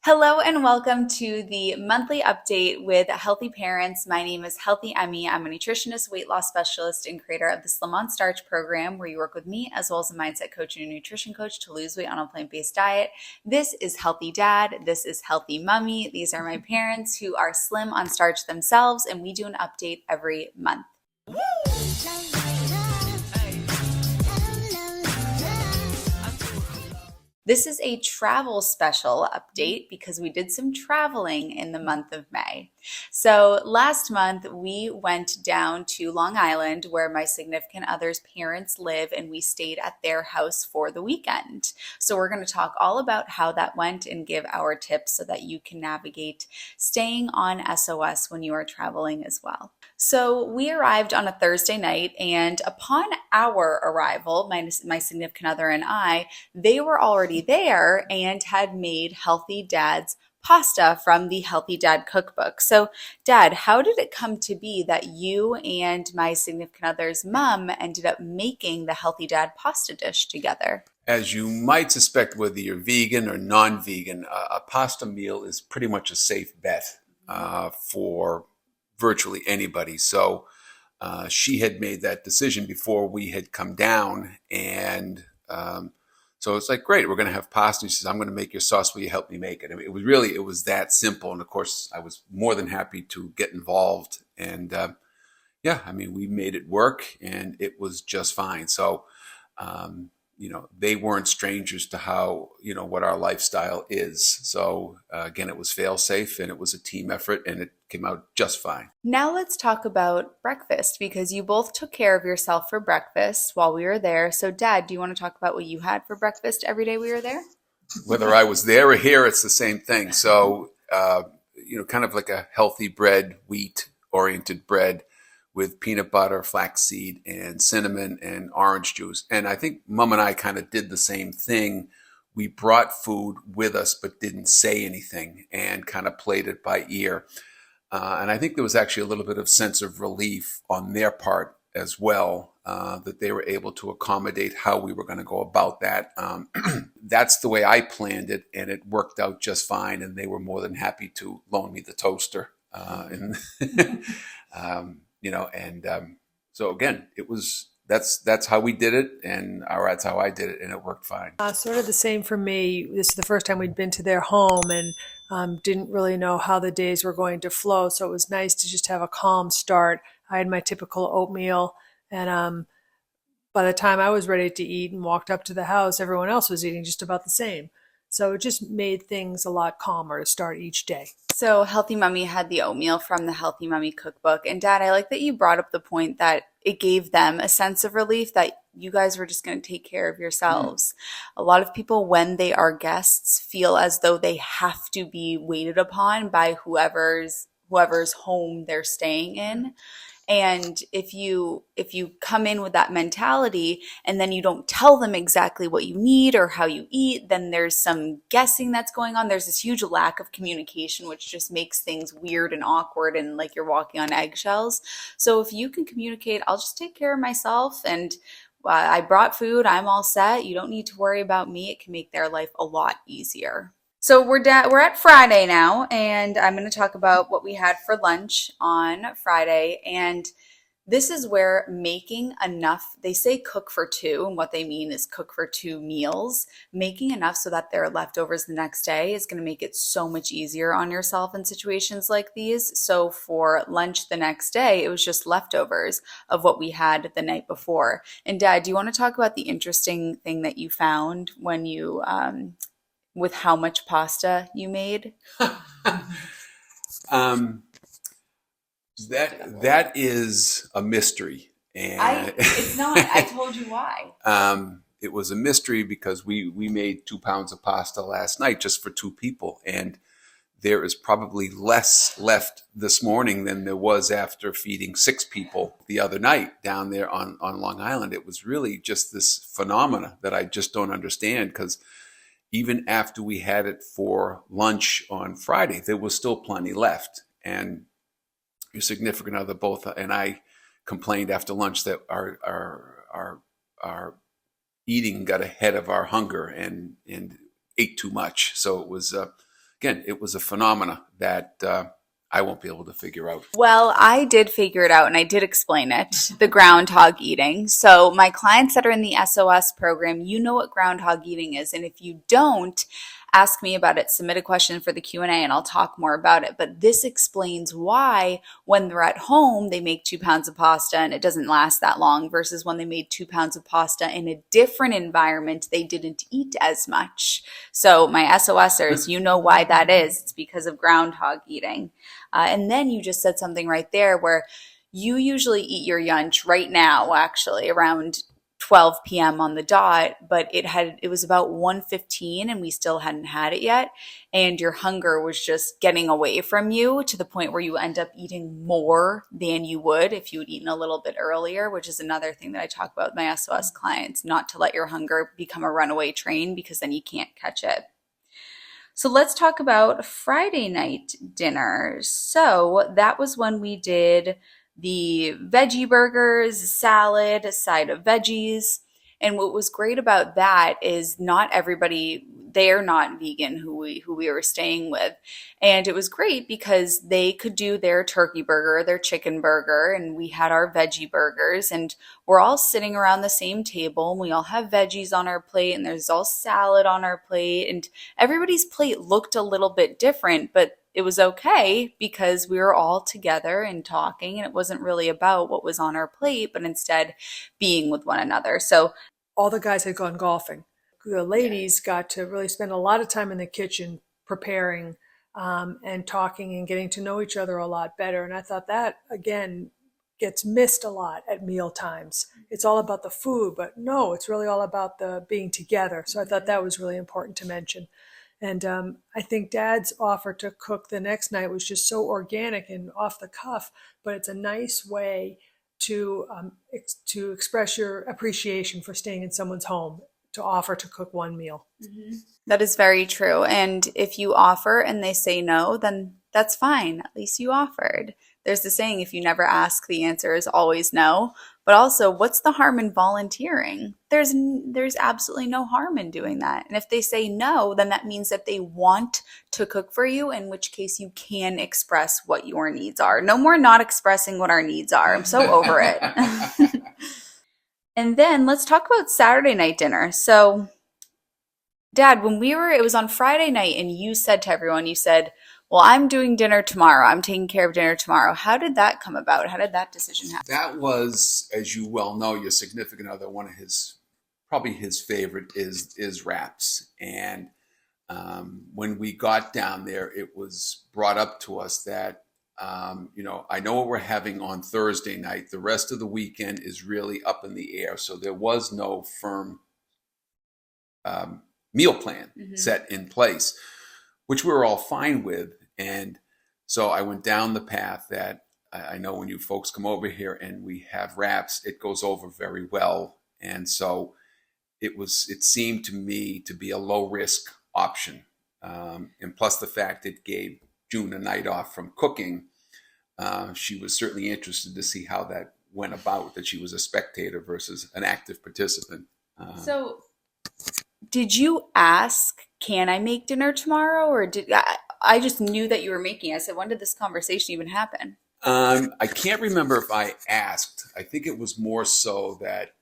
Hello and welcome to the monthly update with Healthy Parents. My name is Healthy Emmie. I'm a nutritionist, weight loss specialist, and creator of the Slim on Starch program, where you work with me as well as a mindset coach and a nutrition coach to lose weight on a plant-based diet. This is Healthy Dad. This is Healthy Mummy. These are my parents who are slim on starch themselves, and we do an update every month. This is a travel special update because we did some traveling in the month of May. So last month we went down to Long Island where my significant other's parents live, and we stayed at their house for the weekend. So we're going to talk all about how that went and give our tips so that you can navigate staying on SOS when you are traveling as well. So we arrived on a Thursday night, and upon our arrival, my significant other and I, they were already there and had made Healthy Dad's pasta from the Healthy Dad cookbook. So, Dad, how did it come to be that you and my significant other's mom ended up making the Healthy Dad pasta dish together? As you might suspect, whether you're vegan or non-vegan, a pasta meal is pretty much a safe bet for virtually anybody. So she had made that decision before we had come down, and so it's like, great, we're going to have pasta. She says, I'm going to make your sauce. Will you help me make it? I mean, it was that simple. And of course, I was more than happy to get involved. And yeah, I mean, we made it work, and it was just fine. So, they weren't strangers to what our lifestyle is. So again, it was fail safe, and it was a team effort, and it came out just fine. Now let's talk about breakfast because you both took care of yourself for breakfast while we were there. So, Dad, do you want to talk about what you had for breakfast every day we were there? Whether I was there or here, it's the same thing. So, kind of like a healthy bread, wheat oriented bread with peanut butter, flaxseed, and cinnamon and orange juice. And I think Mom and I kind of did the same thing. We brought food with us, but didn't say anything and kind of played it by ear. And I think there was actually a little bit of sense of relief on their part as well, that they were able to accommodate how we were going to go about that. That's the way I planned it, and it worked out just fine. And they were more than happy to loan me the toaster. So again, that's how we did it, and that's how I did it, and it worked fine. Sort of the same for me. This is the first time we'd been to their home, and didn't really know how the days were going to flow. So it was nice to just have a calm start. I had my typical oatmeal, and by the time I was ready to eat and walked up to the house, everyone else was eating just about the same. So it just made things a lot calmer to start each day. So Healthy Mummy had the oatmeal from the Healthy Mummy cookbook. And Dad, I like that you brought up the point that it gave them a sense of relief that you guys were just going to take care of yourselves. A lot of people, when they are guests, feel as though they have to be waited upon by whoever's home they're staying in. And if you come in with that mentality and then you don't tell them exactly what you need or how you eat, then there's some guessing that's going on. There's this huge lack of communication, which just makes things weird and awkward and like you're walking on eggshells. So if you can communicate, I'll just take care of myself, and I brought food, I'm all set. You don't need to worry about me. It can make their life a lot easier. So we're at Friday now, and I'm going to talk about what we had for lunch on Friday. And this is where making enough, they say cook for two, and what they mean is cook for 2 meals. Making enough so that there are leftovers the next day is going to make it so much easier on yourself in situations like these. So for lunch the next day, it was just leftovers of what we had the night before. And Dad, do you want to talk about the interesting thing that you found when you with how much pasta you made? That is a mystery, and It's not. I told you why. It was a mystery because we made 2 pounds of pasta last night just for 2 people, and there is probably less left this morning than there was after feeding 6 people the other night down there on Long Island. It was really just this phenomena that I just don't understand, because even after we had it for lunch on Friday, there was still plenty left. And your significant other both and I complained after lunch that our eating got ahead of our hunger and ate too much. So it was again, it was a phenomena that I won't be able to figure out. Well, I did figure it out and I did explain it, the groundhog eating. So, my clients that are in the SOS program, you know what groundhog eating is. And if you don't, ask me about it, submit a question for the Q&A and I'll talk more about it. But this explains why when they're at home, they make 2 pounds of pasta and it doesn't last that long versus when they made 2 pounds of pasta in a different environment, they didn't eat as much. So my SOSers, you know why that is. It's because of groundhog eating. And then you just said something right there where you usually eat your lunch right now, actually around 12 p.m. on the dot, but it was about 1:15 and we still hadn't had it yet. And your hunger was just getting away from you to the point where you end up eating more than you would if you had eaten a little bit earlier, which is another thing that I talk about with my SOS clients, not to let your hunger become a runaway train because then you can't catch it. So let's talk about Friday night dinner. So that was when we did the veggie burgers, salad, a side of veggies. And what was great about that is not everybody, they're not vegan who we were staying with. And it was great because they could do their turkey burger, their chicken burger, and we had our veggie burgers and we're all sitting around the same table and we all have veggies on our plate and there's all salad on our plate and everybody's plate looked a little bit different, but it was okay because we were all together and talking and it wasn't really about what was on our plate, but instead being with one another. So All the guys had gone golfing. The ladies got to really spend a lot of time in the kitchen preparing and talking and getting to know each other a lot better. And I thought that, again, gets missed a lot at meal times. It's all about the food, but no, it's really all about the being together. So I thought that was really important to mention. And I think Dad's offer to cook the next night was just so organic and off the cuff, but it's a nice way to express your appreciation for staying in someone's home, to offer to cook one meal. mm-hmm. That is very true. And if you offer and they say no, then that's fine. At least you offered. There's the saying, if you never ask, the answer is always no. But also, what's the harm in volunteering? There's absolutely no harm in doing that. And if they say no, then that means that they want to cook for you, in which case you can express what your needs are. No more not expressing what our needs are. I'm so over it. And then let's talk about Saturday night dinner. So, Dad, it was on Friday night and you said to everyone, you said, well, I'm doing dinner tomorrow. I'm taking care of dinner tomorrow. How did that come about? How did that decision happen? That was, as you well know, your significant other, one of probably his favorite is wraps. And when we got down there, it was brought up to us that, I know what we're having on Thursday night. The rest of the weekend is really up in the air. So there was no firm meal plan set in place, which we were all fine with. And so I went down the path that I know when you folks come over here and we have wraps, it goes over very well. And so it seemed to me to be a low risk option. And plus the fact it gave June a night off from cooking. She was certainly interested to see how that went about, that she was a spectator versus an active participant. So did you ask, can I make dinner tomorrow? Or I just knew that you were making it. I said, when did this conversation even happen? I can't remember if I asked. I think it was more so that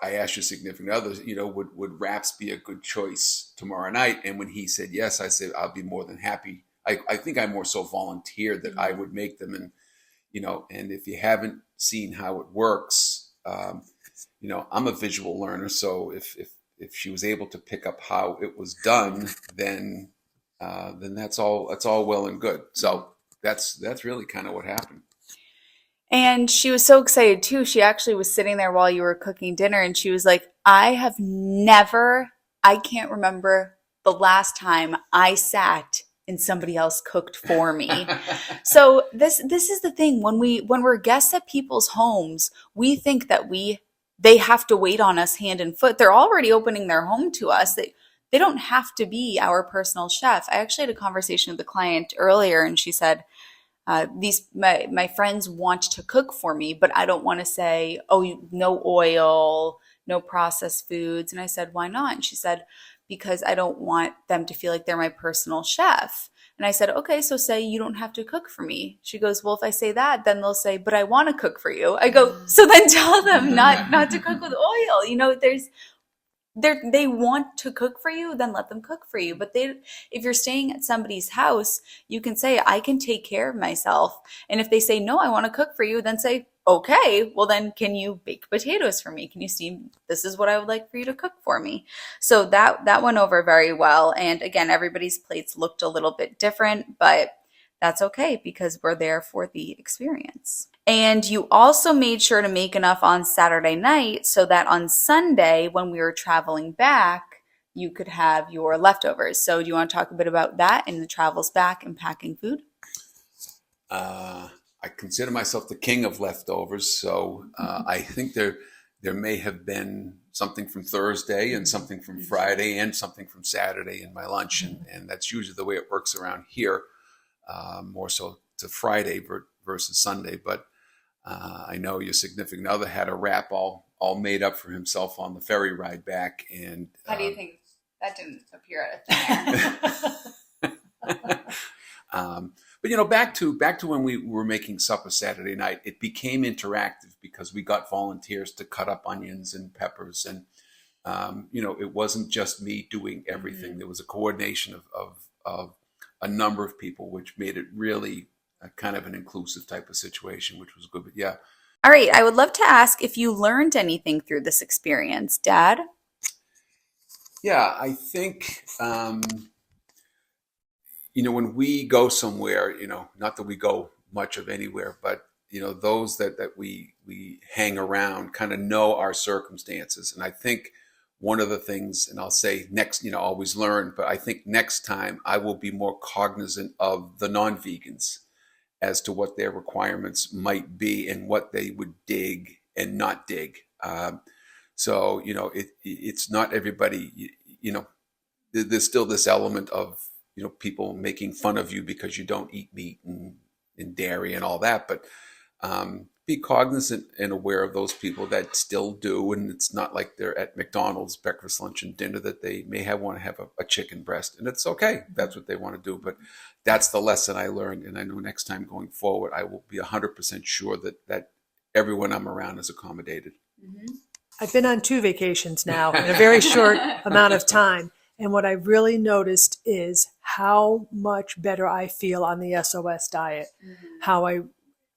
I asked your significant other, would wraps be a good choice tomorrow night? And when he said yes, I said, I'll be more than happy. I think I more so volunteered that I would make them. And, and if you haven't seen how it works, I'm a visual learner. So if she was able to pick up how it was done, then that's all well and good. So that's really kind of what happened. And she was so excited too. She actually was sitting there while you were cooking dinner and she was like, I can't remember the last time I sat and somebody else cooked for me. So this is the thing. When we're guests at people's homes, we think that they have to wait on us hand and foot. They're already opening their home to us. They don't have to be our personal chef. I actually had a conversation with a client earlier and she said, my friends want to cook for me, but I don't want to say, oh, no oil, no processed foods. And I said, why not? And she said, because I don't want them to feel like they're my personal chef. And I said, okay, so say you don't have to cook for me. She goes, well, if I say that, then they'll say, but I want to cook for you. I go, so then tell them not to cook with oil. You know, they want to cook for you, then let them cook for you. But if you're staying at somebody's house, you can say, I can take care of myself. And if they say, no, I want to cook for you, then say, okay, well then can you bake potatoes for me? Can you steam? This is what I would like for you to cook for me. So that went over very well. And again, everybody's plates looked a little bit different, but that's okay because we're there for the experience. And you also made sure to make enough on Saturday night so that on Sunday, when we were traveling back, you could have your leftovers. So do you want to talk a bit about that and the travels back and packing food? I consider myself the king of leftovers. So I think there may have been something from Thursday and something from Friday and something from Saturday in my lunch. And that's usually the way it works around here, more so to Friday versus Sunday. But I know your significant other had a wrap all made up for himself on the ferry ride back. And how do you think that didn't appear out of thin air? But back to when we were making supper Saturday night, it became interactive because we got volunteers to cut up onions and peppers, and it wasn't just me doing everything. There was a coordination of a number of people, which made it really a kind of an inclusive type of situation, which was good. But yeah. All right. I would love to ask if you learned anything through this experience, Dad. Yeah, I think, when we go somewhere, not that we go much of anywhere, but, those that we hang around kind of know our circumstances. And I think one of the things, and I'll say next, always learn, but I think next time I will be more cognizant of the non-vegans as to what their requirements might be and what they would dig and not dig. So, it's not everybody, there's still this element of, people making fun of you because you don't eat meat and dairy and all that. But be cognizant and aware of those people that still do. And it's not like they're at McDonald's breakfast, lunch, and dinner that they may want to have a chicken breast. And it's okay. That's what they want to do. But that's the lesson I learned. And I know next time going forward, I will be 100% sure that everyone I'm around is accommodated. Mm-hmm. I've been on 2 vacations now in a very short amount of time. And what I really noticed is how much better I feel on the SOS diet. Mm-hmm.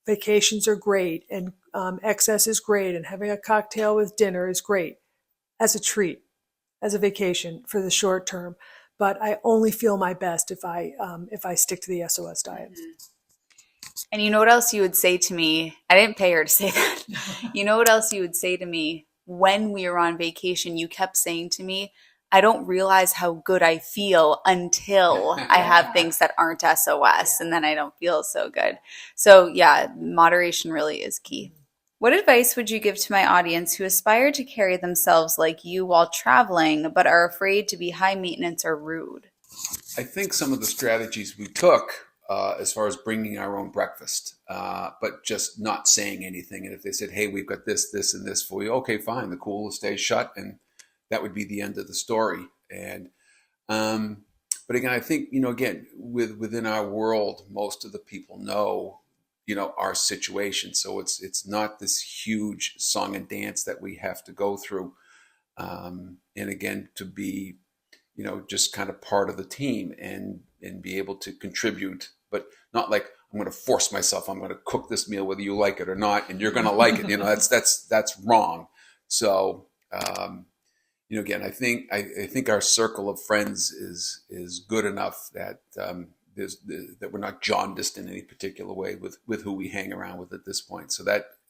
Vacations are great, and excess is great, and having a cocktail with dinner is great as a treat, as a vacation for the short term. But I only feel my best if I stick to the SOS diet. Mm-hmm. And you know what else you would say to me? I didn't pay her to say that. You know what else you would say to me when we were on vacation? You kept saying to me, I don't realize how good I feel until I have things that aren't SOS, and then I don't feel so good. So yeah, moderation really is key. What advice would you give to my audience who aspire to carry themselves like you while traveling, but are afraid to be high maintenance or rude? I think some of the strategies we took as far as bringing our own breakfast, but just not saying anything. And if they said, hey, we've got this, and this for you, okay, fine, the cooler stays shut, and that would be the end of the story. And but again, I think again within our world, most of the people know our situation, so it's not this huge song and dance that we have to go through. And again, to be just kind of part of the team and be able to contribute, but not like I'm going to force myself. I'm going to cook this meal whether you like it or not, and you're going to like it. That's wrong. So. Again, I think our circle of friends is good enough that that we're not jaundiced in any particular way with who we hang around with at this point. So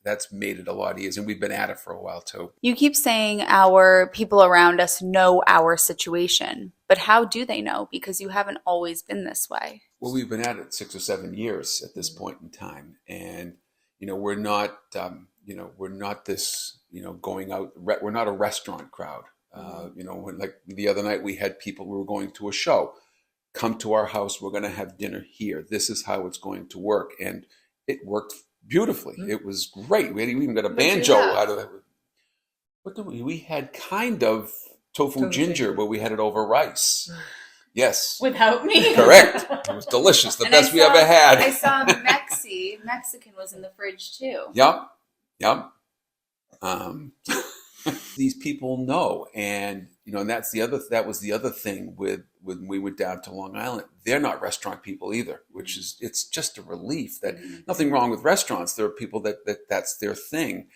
that's made it a lot easier, and we've been at it for a while too. You keep saying our people around us know our situation, but how do they know? Because you haven't always been this way. Well, we've been at it 6 or 7 years at this point in time, and we're not we're not this going out. We're not a restaurant crowd. When, like the other night, we had people who were going to a show, come to our house. We're going to have dinner here. This is how it's going to work. And it worked beautifully. Mm-hmm. It was great. We even got a banjo out of it. What did we had kind of tofu ginger, where we had it over rice. Yes. Without me. Correct. It was delicious. The best we ever had. I saw Mexican was in the fridge too. Yep. These people know, and and that was the other thing with when we went down to Long Island. They're not restaurant people either, which is, it's just a relief that nothing wrong with restaurants. There are people that's their thing.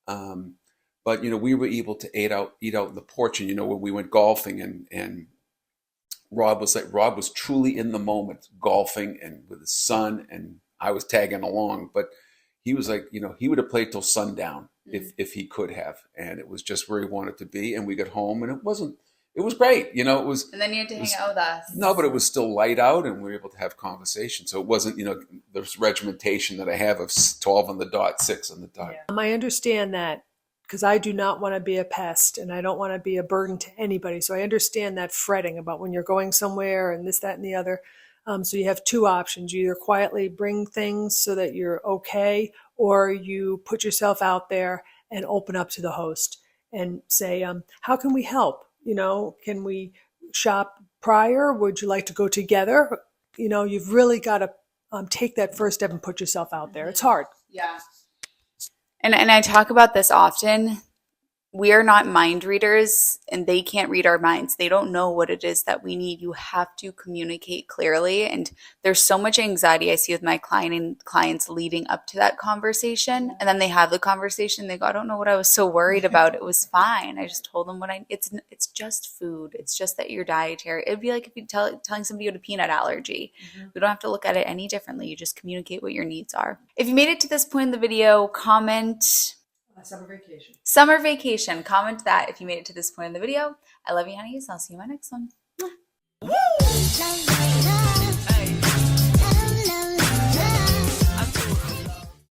But we were able to eat out in the porch, and when we went golfing, and Rob was truly in the moment, golfing and with his son, and I was tagging along, but he was like, he would have played till sundown if he could have, and it was just where he wanted to be. And we got home, and it was great, it was. And then you had to hang out with us. No, but it was still light out, and we were able to have conversation. So it wasn't, there's regimentation that I have of 12 on the dot, 6 on the dot. Yeah. I understand that, because I do not want to be a pest, and I don't want to be a burden to anybody. So I understand that fretting about when you're going somewhere and this, that, and the other. So you have two options. You either quietly bring things so that you're okay, or you put yourself out there and open up to the host and say, how can we help? Can we shop prior? Would you like to go together? You've really got to take that first step and put yourself out there. It's hard. Yeah. And I talk about this often. We are not mind readers, and they can't read our minds. They don't know what it is that we need. You have to communicate clearly. And there's so much anxiety I see with my clients leading up to that conversation. And then they have the conversation. They go, I don't know what I was so worried about. It was fine. I just told them it's just food. It's just that you're dietary. It'd be like if you telling somebody you had a peanut allergy. We don't have to look at it any differently. You just communicate what your needs are. If you made it to this point in the video, comment Summer vacation. Comment that if you made it to this point in the video. I love you, honeys. I'll see you in my next one.